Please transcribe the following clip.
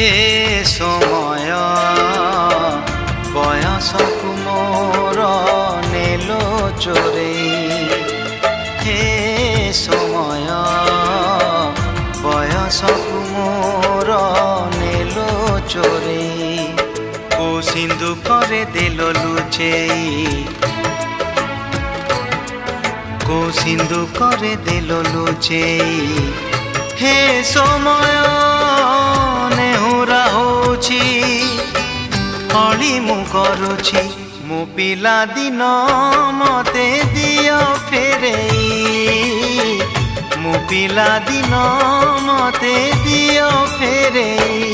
हे समय बयसकु मोर नेलो चोरे हे समय बयसकु मोर नेलो चोरे को सिंधु करे देलो लुचेई को सिंधु करे देलो लुचेई हे समय नेहुरा होछि हली मु करुछि मो पिला दिन मते दियो फेरेई मो पिला दिन मते दियो फेरेई